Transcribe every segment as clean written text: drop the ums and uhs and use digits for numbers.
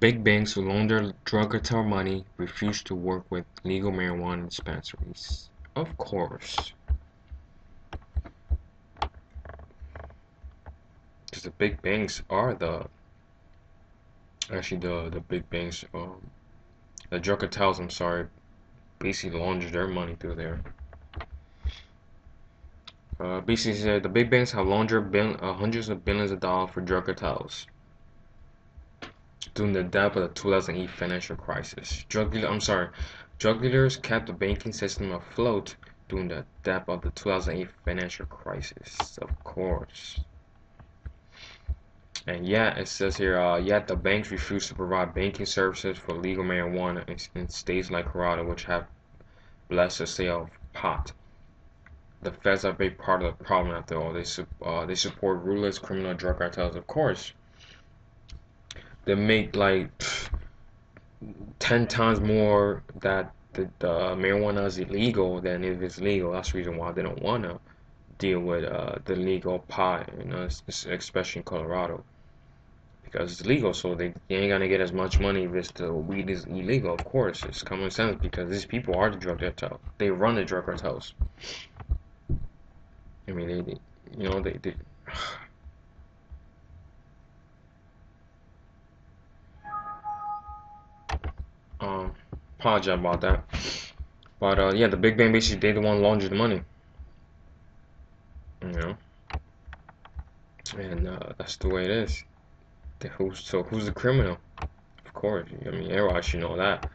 Big banks who launder drug cartel money refuse to work with legal marijuana dispensaries. Of course, because the big banks are the big banks, the drug cartels. I'm sorry, basically launder their money through there. Basically said the big banks have laundered hundreds of billions of dollars for drug cartels during the depth of the 2008 financial crisis. Drug dealers kept the banking system afloat during the depth of the 2008 financial crisis, of course. And yet, it says here, yet the banks refuse to provide banking services for legal marijuana in states like Colorado, which have blessed the sale of pot. The feds are a big part of the problem after all. They support ruthless criminal drug cartels, of course. They make like 10 times more that the marijuana is illegal than if it's legal. That's the reason why they don't want to deal with the legal pot, especially in Colorado. Because it's legal, so they ain't gonna get as much money if the weed is illegal. Of course, it's common sense because these people are the drug cartel. They run the drug cartels. I mean, they apologize about that. But yeah, the big bang basically they the one launder the money, you know, and that's the way it is. Who's the criminal? Of course, I mean everyone should know that.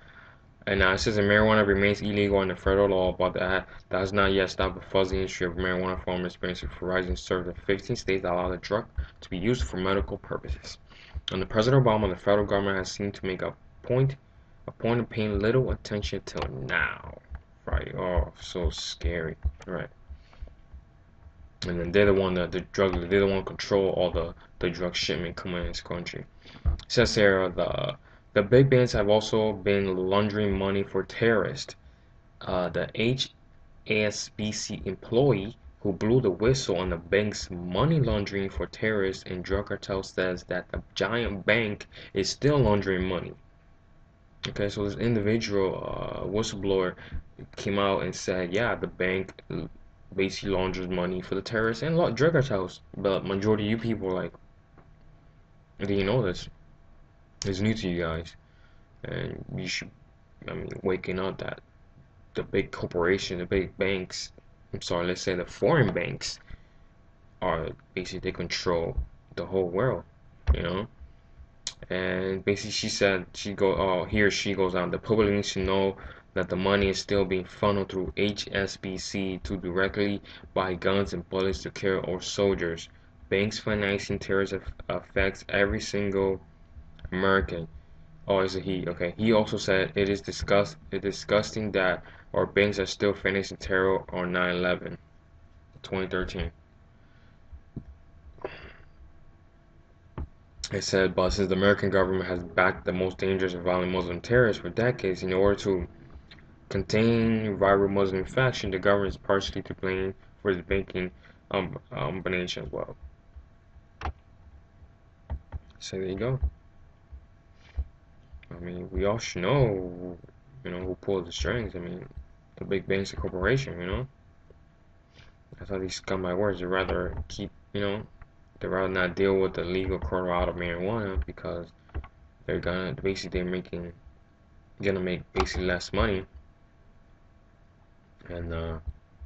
And it says that marijuana remains illegal under federal law, but that has not yet stopped the fuzzy industry of marijuana farmers experiencing for rising serves in 15 states that allow the drug to be used for medical purposes. Under President Obama, the federal government has seemed to make a point of paying little attention till now. Right? Oh, so scary. Right. And then they're the one that they're the one control all the drug shipment coming in this country. It says here the big banks have also been laundering money for terrorists. The HSBC employee who blew the whistle on the bank's money laundering for terrorists and drug cartels says that the giant bank is still laundering money. Okay, so this individual whistleblower came out and said, yeah, the bank basically launders money for the terrorists and drug cartels. But majority of you people are like, do you know this? It's new to you guys, and you should, I mean, waking up that the big corporation, the big banks, I'm sorry, let's say the foreign banks are basically they control the whole world, you know. And basically, she said he or she goes on. The public needs to know that the money is still being funneled through HSBC to directly buy guns and bullets to kill our soldiers. Banks financing terrorists affects every single American. Oh, is it he? Okay. He also said it's disgusting that our banks are still financing terror on 9/11, 2013. It said, but since the American government has backed the most dangerous and violent Muslim terrorists for decades, in order to contain viral Muslim faction, the government is partially to blame for the banking combination as well. So there you go. I mean, we all should know, who pulls the strings. I mean, the big banks, the corporation, That's how these scumbag words. They'd rather they'd rather not deal with the legal Colorado marijuana because they're gonna make basically less money. And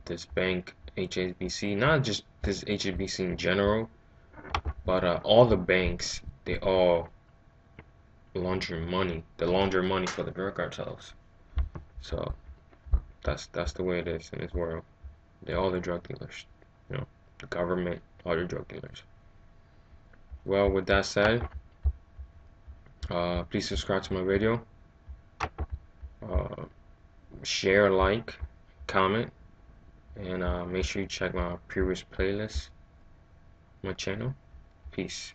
this bank, HSBC, not just this HSBC in general, but all the banks, they all launder money. They launder money for the drug cartels. So that's the way it is in this world. They're all the drug dealers. The government, all the drug dealers. Well, with that said, please subscribe to my video, uh, share, like, comment, and make sure you check my previous playlist, my channel. Peace.